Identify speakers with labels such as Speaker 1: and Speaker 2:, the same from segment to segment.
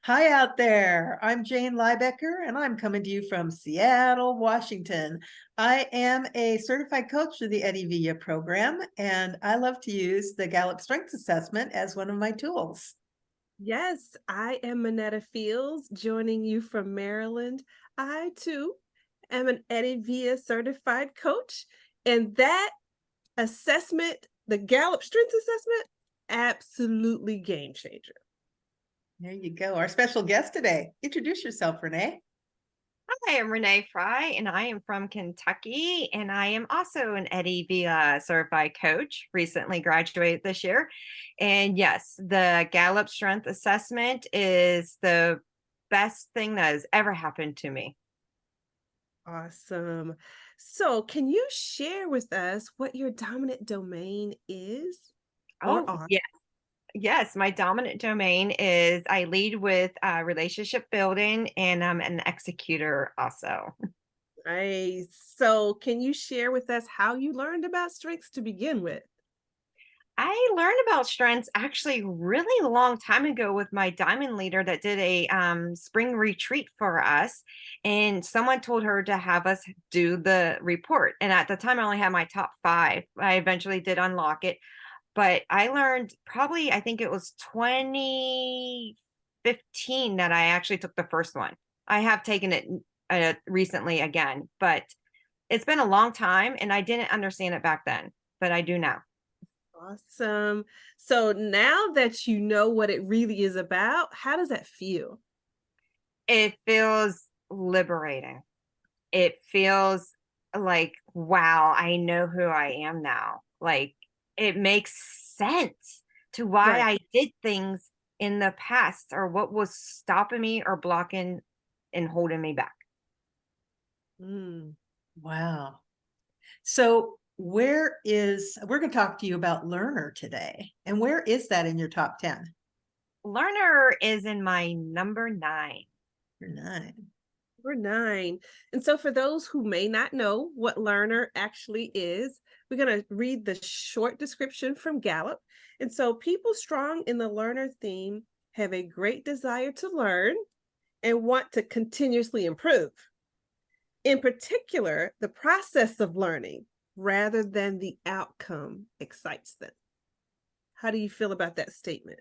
Speaker 1: Hi out there. I'm Jane Liebecker, and I'm coming to you from Seattle, Washington. I am a certified coach for the Eddie Villa program, and I love to use the Gallup Strengths Assessment as one of my tools.
Speaker 2: Yes, I am Manetta Fields, joining you from Maryland. I too am an Eddie Villa certified coach, and that assessment, the Gallup Strengths Assessment, absolutely game changer.
Speaker 1: There you go. Our special guest today. Introduce yourself, Renee.
Speaker 3: Hi, I'm Renee Fry, and I am from Kentucky, and I am also an Eddie Villa certified coach. Recently graduated this year, and yes, the Gallup Strength Assessment is the best thing that has ever happened to me.
Speaker 2: Awesome. So, can you share with us what your dominant domain is or
Speaker 3: Oh,
Speaker 2: are?
Speaker 3: yes, yes. My dominant domain is I lead with relationship building, and I'm an executor also.
Speaker 2: Nice. So, can you share with us how you learned about strengths to begin with?
Speaker 3: I learned about strengths actually really a long time ago with my diamond leader that did a spring retreat for us. And someone told her to have us do the report. And at the time, I only had my top five. I eventually did unlock it. But I learned probably, I think it was 2015 that I actually took the first one. I have taken it recently again, but it's been a long time and I didn't understand it back then, but I do now.
Speaker 2: Awesome. So now that you know what it really is about, how does that feel?
Speaker 3: It feels liberating. It feels like, wow, I know who I am now. Like, it makes sense to why
Speaker 2: Right.
Speaker 3: I did things in the past or what was stopping me or blocking and holding me back.
Speaker 2: Mm.
Speaker 1: Wow. So, we're going to talk to you about Learner today. And where is that in your top 10?
Speaker 3: Learner is in my number nine.
Speaker 1: Number 9.
Speaker 2: Number nine. And so, for those who may not know what learner actually is, we're going to read the short description from Gallup. And so, people strong in the learner theme have a great desire to learn and want to continuously improve. In particular, the process of learning rather than the outcome excites them. How do you feel about that statement?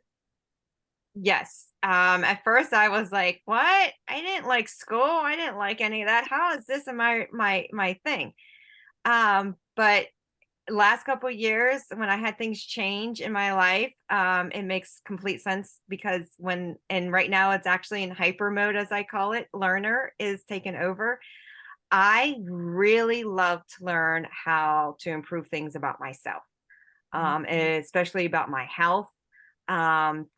Speaker 3: Yes. At first I was like, what? I didn't like school. I didn't like any of that. How is this my thing? But last couple of years when I had things change in my life, it makes complete sense because and right now it's actually in hyper mode, as I call it, learner is taken over. I really love to learn how to improve things about myself, especially about my health,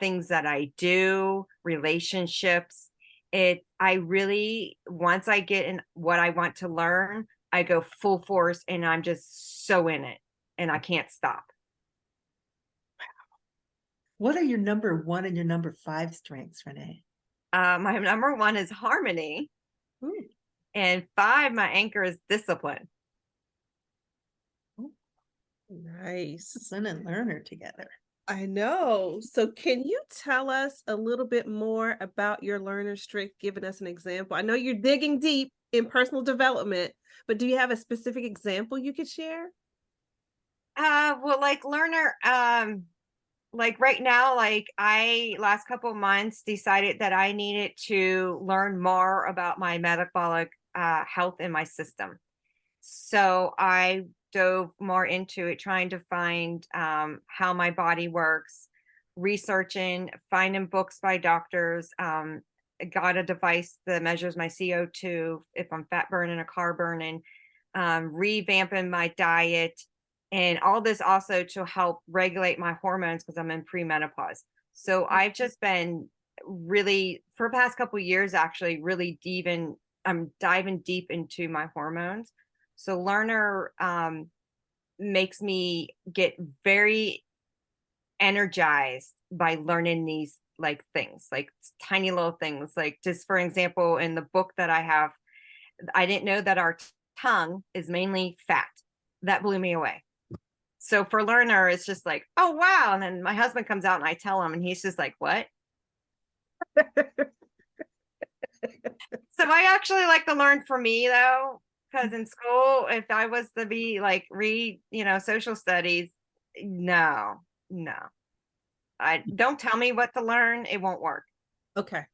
Speaker 3: things that I do, relationships. I really, once I get in what I want to learn, I go full force and I'm just so in it and I can't stop.
Speaker 1: What are your number 1 and your number 5 strengths, Renee?
Speaker 3: My number one is harmony,
Speaker 1: Ooh,
Speaker 3: and five, my anchor is discipline.
Speaker 1: ooh,
Speaker 2: Nice.
Speaker 1: discipline and learner together.
Speaker 2: I know. So, can you tell us a little bit more about your learner strength, giving us an example? I know you're digging deep in personal development, but do you have a specific example you could share?
Speaker 3: Well, like learner, like right now, like I last couple of months decided that I needed to learn more about my metabolic health in my system. So I dove more into it, trying to find how my body works, researching, finding books by doctors. I got a device that measures my CO2, if I'm fat burning or carb burning, revamping my diet, and all this also to help regulate my hormones because I'm in premenopause. So I've just been really for the past couple of years actually really I'm diving deep into my hormones. So learner makes me get very energized by learning these like things, like tiny little things. Like just for example, in the book that I have, I didn't know that our tongue is mainly fat. That blew me away. So for learner, it's just like, oh wow. And then my husband comes out and I tell him, and he's just like, what? I actually like to learn for me though, because in school, if I was to be like read, social studies, no, no. I don't tell me what to learn, it won't work.
Speaker 2: Okay.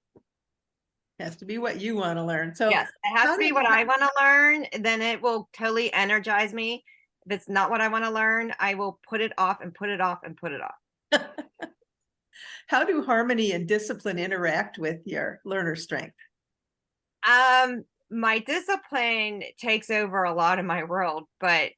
Speaker 1: Has to be what you want to learn. So
Speaker 3: Yes, it has
Speaker 1: how
Speaker 3: to be
Speaker 1: did-
Speaker 3: what I want to learn, then it will totally energize me. If it's not what I want to learn, I will put it off and put it off and put it off.
Speaker 1: how do harmony and discipline interact with your learner strength?
Speaker 3: My discipline takes over a lot of my world, but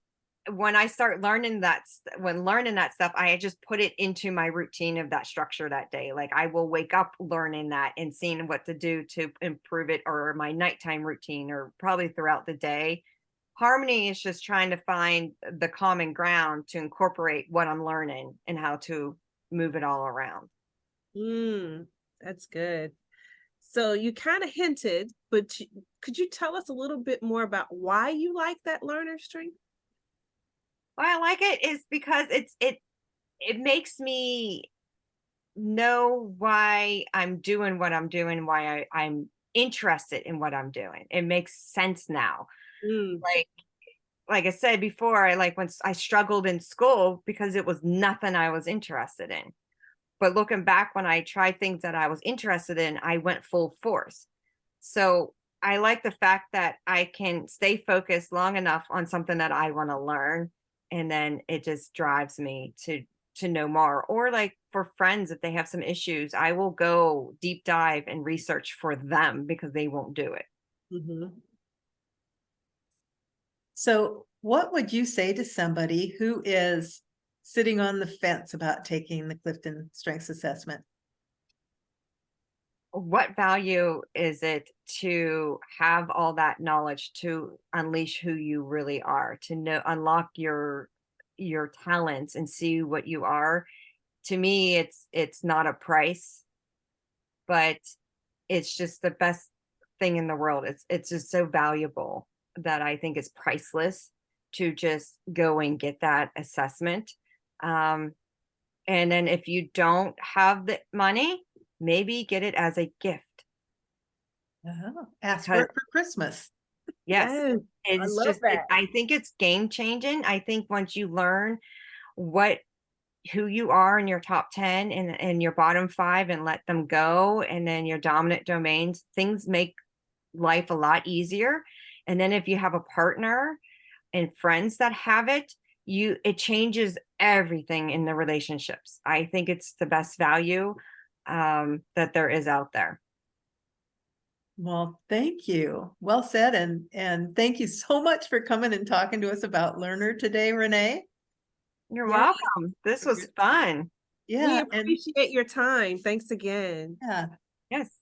Speaker 3: when I start learning that, when learning that stuff, I just put it into my routine of that structure that day. Like I will wake up learning that and seeing what to do to improve it, or my nighttime routine, or probably throughout the day. Harmony is just trying to find the common ground to incorporate what I'm learning and how to move it all around.
Speaker 2: That's good. So you kind of hinted, but could you tell us a little bit more about why you like that learner strength?
Speaker 3: Why I like it is because it makes me know why I'm doing what I'm doing, why I'm interested in what I'm doing. It makes sense now.
Speaker 2: Mm,
Speaker 3: Like I said before, when I struggled in school because it was nothing I was interested in. But looking back, when I tried things that I was interested in, I went full force. So I like the fact that I can stay focused long enough on something that I want to learn, and then it just drives me to know more. Or like for friends, if they have some issues, I will go deep dive and research for them because they won't do it.
Speaker 1: Mhm. So what would you say to somebody who is sitting on the fence about taking the Clifton Strengths Assessment?
Speaker 3: What value is it to have all that knowledge to unleash who you really are, to know, unlock your talents and see what you are? To me, it's not a price, but it's just the best thing in the world. It's just so valuable that I think it's priceless to just go and get that assessment. Um, and then if you don't have the money, maybe get it as a gift.
Speaker 1: Oh, ask
Speaker 3: Because
Speaker 1: for it for Christmas.
Speaker 3: yes,
Speaker 2: yes, I
Speaker 3: it's
Speaker 2: love
Speaker 3: just
Speaker 2: that.
Speaker 3: I think it's game changing. I think once you learn what who you are in your top 10 and your bottom 5 and let them go, and then your dominant domains, things make life a lot easier. And then if you have a partner and friends that have it, it changes everything in the relationships. I think it's the best value that there is out there.
Speaker 1: Well, thank you. Well said. And thank you so much for coming and talking to us about Learner today, Renee.
Speaker 3: You're
Speaker 2: Yeah.
Speaker 3: welcome. This was fun.
Speaker 2: We
Speaker 1: Yeah. And
Speaker 2: appreciate your time. Thanks again.
Speaker 1: yeah.
Speaker 3: Yes.